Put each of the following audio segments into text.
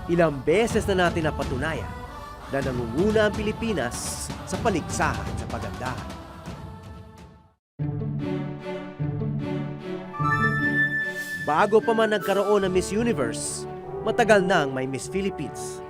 Ilang beses na natin napatunayan na nangunguna ang Pilipinas sa paligsahan sa pagandahan. Bago pa man nagkaroon ng Miss Universe, matagal nang may Miss Philippines.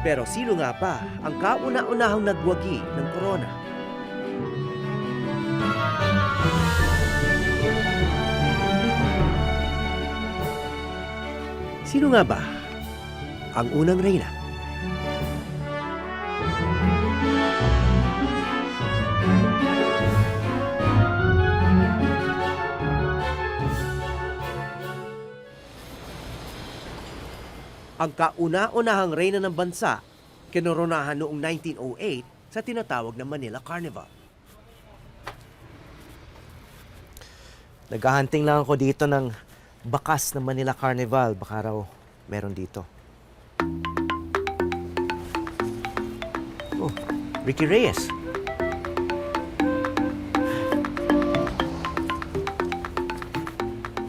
Pero sino nga ba ang kauna-unahang nagwagi ng corona? Sino nga ba ang unang reyna? Ang kauna-unahang reyna ng bansa, kinoronahan noong 1908 sa tinatawag na Manila Carnival. Naghahunting lang ako dito ng bakas ng Manila Carnival. Baka raw meron dito. Oh, Ricky Reyes.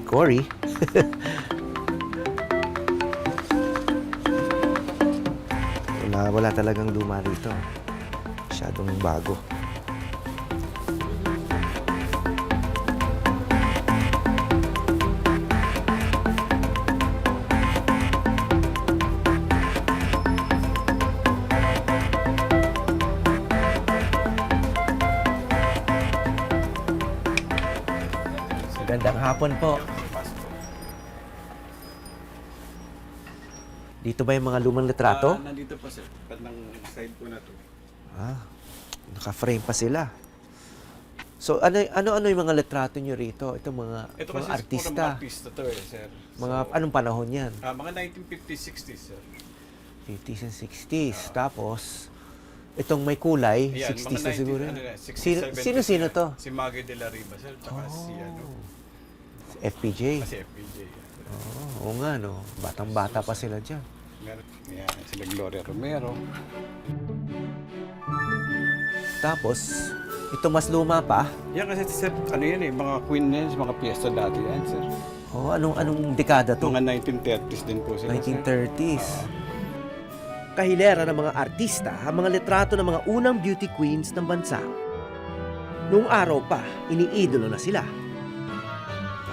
Cory. Wala talagang luma rito. Masyadong bago. Magandang hapon po. Dito ba yung mga lumang litrato? Nandito pa sir, ng side po na to. Naka-frame pa sila. So ano yung mga litrato nyo rito? Ito mga artista. Mga artista to sir. Mga anong panahon yan? Mga 1950s, 60s sir. 50s and 60s. Tapos, itong may kulay, Ayan, 60s na siguro. 60s, 70s, Sino to? Si Maggie de la Riva sir, tsaka si FPJ. si FPJ. Oo nga no. Batang-bata pa sila dyan. Yan, sila Gloria Romero. Tapos, ito mas luma pa. Yan kasi sir, yan mga queen yan, mga piyesta dati yan sir. Anong dekada to? Mga 1930s din po sila 1930s. Kahilera ng mga artista ang mga litrato ng mga unang beauty queens ng bansa. Noong araw pa, iniidolo na sila.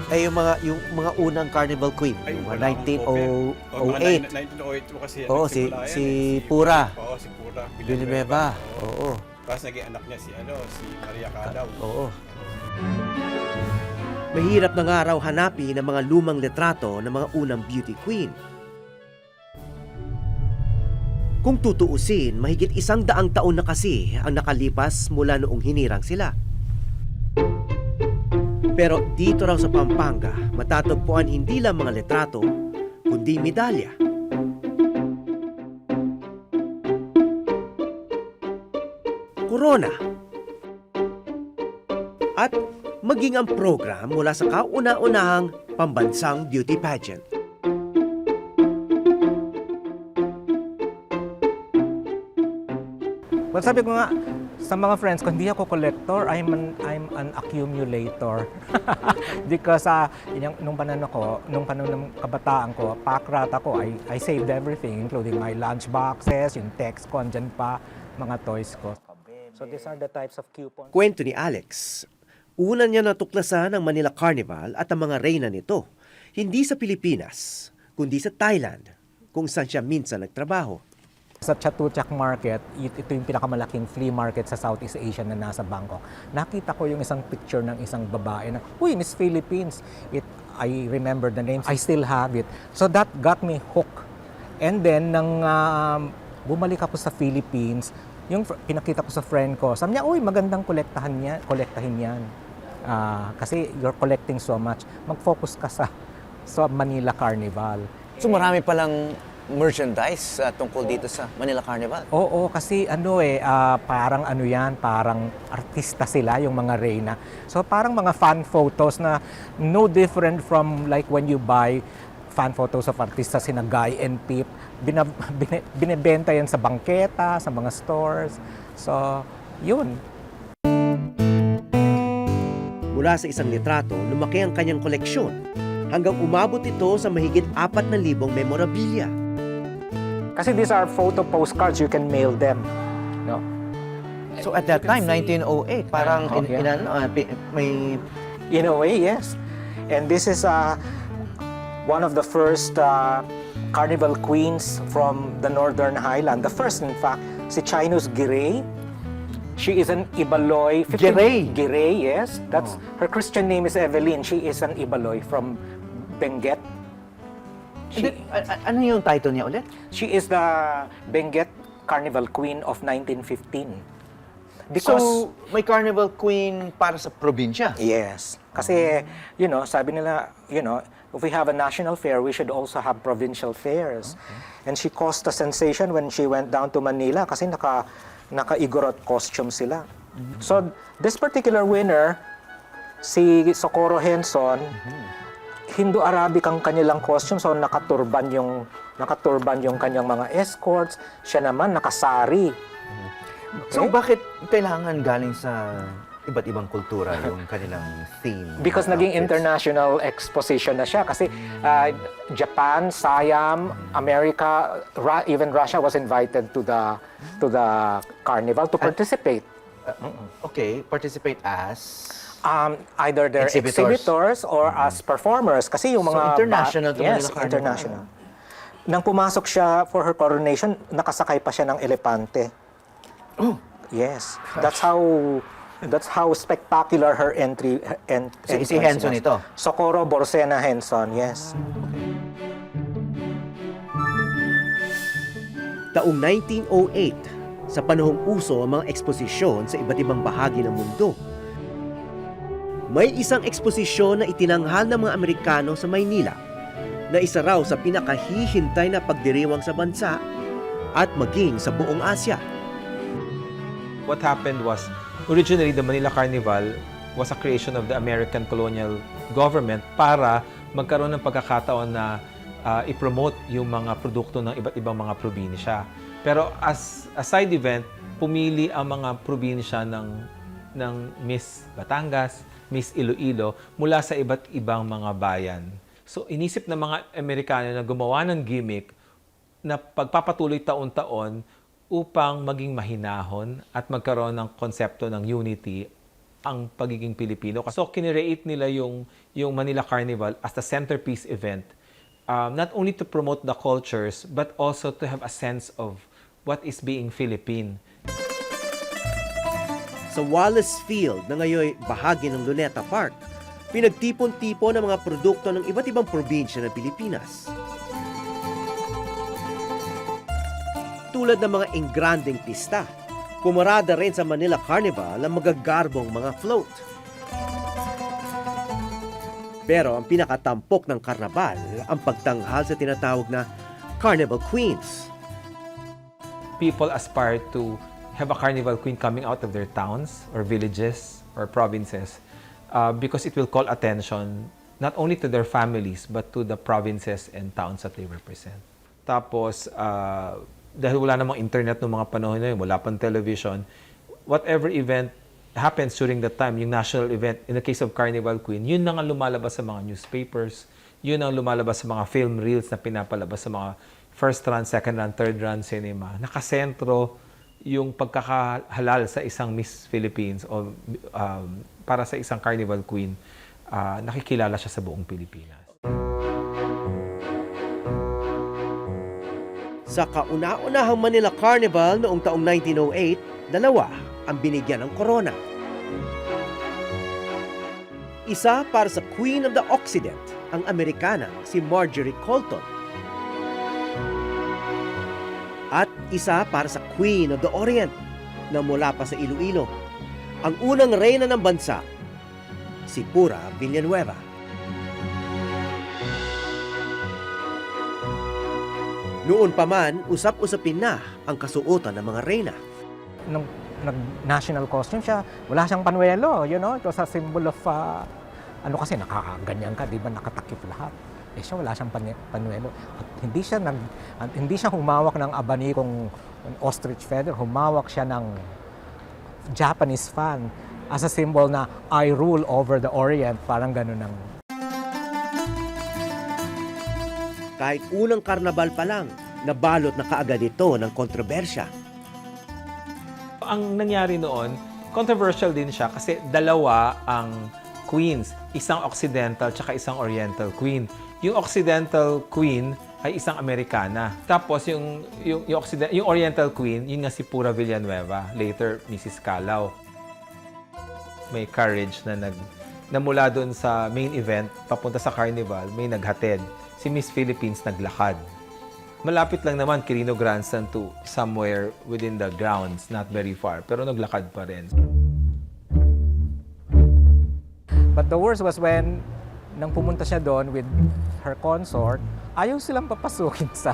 Yung mga unang Carnival Queen, yung mga 1908. 1908 po kasi. Oo, si Pura. Oo, si Pura. Villanueva. Oo. Tapos naging anak niya si Maria Cadaw. Oo. Mahirap na nga raw hanapin ang mga lumang litrato ng mga unang beauty queen. Kung tutuusin, mahigit 100 taon na kasi ang nakalipas mula noong hinirang sila. Pero dito raw sa Pampanga, matatagpuan hindi lang mga litrato, kundi medalya. Corona. At maging ang program mula sa kauna-unahang pambansang beauty pageant. Well, sabi ko nga sa mga friends ko, hindi ako collector, I'm an accumulator. Because nung panahon ng kabataan ko, pakrat ako, I saved everything, including my lunch boxes, yung text ko, andyan pa, mga toys ko. So these are the types of coupons. Kwento ni Alex, una niya natuklasan ang Manila Carnival at ang mga reyna nito, hindi sa Pilipinas, kundi sa Thailand, kung saan siya minsan nagtrabaho. Sa Chatuchak Market, ito yung pinakamalaking flea market sa Southeast Asia na nasa Bangkok. Nakita ko yung isang picture ng isang babae na, uy, Miss Philippines. I remember the name. I still have it. So that got me hooked. And then, nang bumalik ako sa Philippines, yung pinakita ko sa friend ko, sabi niya, uy, magandang kolektahin yan. Kasi you're collecting so much. Mag-focus ka sa Manila Carnival. So marami palang merchandise tungkol dito sa Manila Carnival? Oo, kasi parang parang artista sila, yung mga reyna. So parang mga fan photos na no different from like when you buy fan photos of artista sina Guy and Pip. Binebenta yan sa bangketa, sa mga stores. So, yun. Mula sa isang litrato, lumaki ang kanyang koleksyon hanggang umabot ito sa mahigit 4,000 memorabilia. Kasi these are photo postcards, you can mail them. No? So at that time, 1908, parang Oh, yeah. may In a way, yes. And this is one of the first carnival queens from the Northern Highland. The first, in fact, si Chinus Giray. She is an Ibaloy. Giray? Giray, yes. That's her Christian name is Evelyn. She is an Ibaloy from Benguet. ano yung title niya ulit? She is the Benguet Carnival Queen of 1915. So, may carnival queen para sa probinsya. Yes. Kasi, sabi nila, if we have a national fair, we should also have provincial fairs. And she caused a sensation when she went down to Manila kasi naka-Igorot costume sila. So, this particular winner, si Socorro Henson, Hindu-Arabic ang kanilang costume, so nakaturban yung kanyang mga escorts. Siya naman nakasari. So, bakit kailangan galing sa iba't ibang kultura yung kanilang theme? Because naging outfits? international exposition na siya. Kasi Japan, Siam, America, even Russia was invited to the carnival to participate. Okay, participate as... Either they're exhibitors or as performers. Kasi yung So, mga... international to Yes, Manila Carnival. international. Nang pumasok siya for her coronation, nakasakay pa siya ng elepante. Oh. Yes. That's how spectacular her entry. Si Henson was. ito? Socorro Borsena Henson, yes. Taong 1908, sa panahong uso ang mga eksposisyon sa iba't ibang bahagi ng mundo, may isang eksposisyon na itinanghal ng mga Amerikano sa Maynila na isa raw sa pinakahihintay na pagdiriwang sa bansa at maging sa buong Asya. What happened was, originally the Manila Carnival was a creation of the American colonial government para magkaroon ng pagkakataon na i-promote yung mga produkto ng iba't ibang mga probinsya. Pero as a side event, pumili ang mga probinsya ng Miss Batangas, Miss Iloilo mula sa iba't ibang mga bayan. So inisip ng mga Amerikano na gumawa ng gimmick na pagpapatuloy taon-taon upang maging mahinahon at magkaroon ng konsepto ng unity ang pagiging Pilipino. So, kinreate nila yung Manila Carnival as the centerpiece event, not only to promote the cultures, but also to have a sense of what is being Philippine. Sa Wallace Field na ngayon bahagi ng Luneta Park, pinagtipon-tipon ang mga produkto ng iba't ibang probinsya ng Pilipinas. Tulad ng mga engranding pista, pumarada rin sa Manila Carnival ang magagarbong mga float. Pero ang pinakatampok ng karnabal ang pagtanghal sa tinatawag na Carnival Queens. People aspire to have a carnival queen coming out of their towns or villages or provinces because it will call attention not only to their families but to the provinces and towns that they represent. Tapos, dahil wala namang internet noong mga panahon na yun, wala pang television, whatever event happens during that time, yung national event, in the case of Carnival Queen, yun na nga lumalabas sa mga newspapers, yun ang lumalabas sa mga film reels na pinapalabas sa mga first run, second run, third run cinema. Nakasentro yung pagkakahalal sa isang Miss Philippines o para sa isang Carnival Queen, nakikilala siya sa buong Pilipinas. Sa kauna-unahang Manila Carnival noong taong 1908, dalawa ang binigyan ng korona. Isa para sa Queen of the Occident, ang Amerikana si Marjorie Colton. At isa para sa Queen of the Orient na mula pa sa Iloilo, ang unang reyna ng bansa, si Pura Villanueva. Noon pa man, usap-usapin na ang kasuotan ng mga reyna. Nung nag-national costume siya, wala siyang panuelo, It was a symbol of, kasi nakakaganyan ka, di ba, nakatakip lahat. Siya wala siyang panuelo. At hindi siya humawak ng abanikong ostrich feather, humawak siya ng Japanese fan. as a symbol na I rule over the Orient, parang ganun ang. Kahit unang karnabal pa lang, nabalot na kaagad ito ng kontrobersya. Ang nangyari noon, controversial din siya kasi dalawa ang queens, isang Occidental tsaka isang Oriental queen. Yung Occidental queen ay isang Amerikana. Tapos yung Oriental queen, yun nga si Pura Villanueva, later Mrs. Calao. May carriage na mula doon sa main event, papunta sa carnival, may naghatid. Si Miss Philippines naglakad. Malapit lang naman Quirino Grandstand to somewhere within the grounds, not very far, pero naglakad pa rin. But the worst was when nang pumunta siya doon with her consort, ayaw silang papasukin sa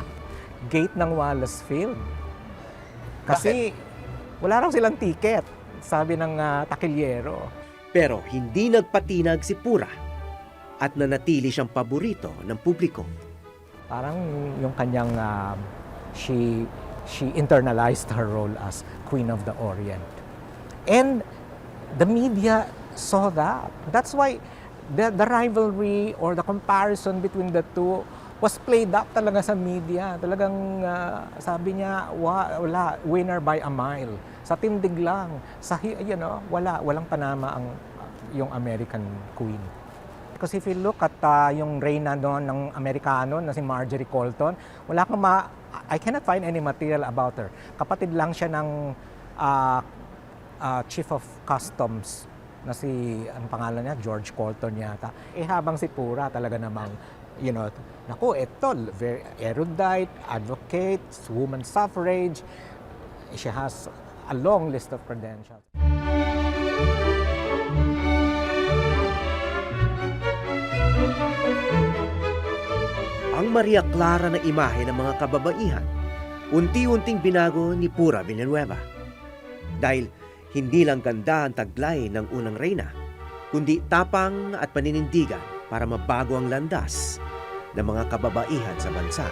gate ng Wallace Field. Kasi wala raw silang ticket, sabi ng takilyero. Pero hindi nagpatinag si Pura at nanatili siyang paborito ng publiko. Parang yung kanyang, she internalized her role as Queen of the Orient. And the media saw that. That's why the rivalry or the comparison between the two was played up talaga sa media. Talagang sabi niya, wala, winner by a mile. Sa tindig lang. Walang panama yung American Queen. Because if you look at yung reyna noon ng Amerikano na si Marjorie Colton, I cannot find any material about her. Kapatid lang siya ng Chief of Customs na ang pangalan niya, George Colton yata. Habang si Pura talaga namang, very erudite, advocate, woman suffrage. She has a long list of credentials. Ang Maria Clara na imahe ng mga kababaihan, unti-unting binago ni Pura Villanueva. Dahil hindi lang ganda ang taglay ng unang reyna, kundi tapang at paninindigan para mabago ang landas ng mga kababaihan sa bansa.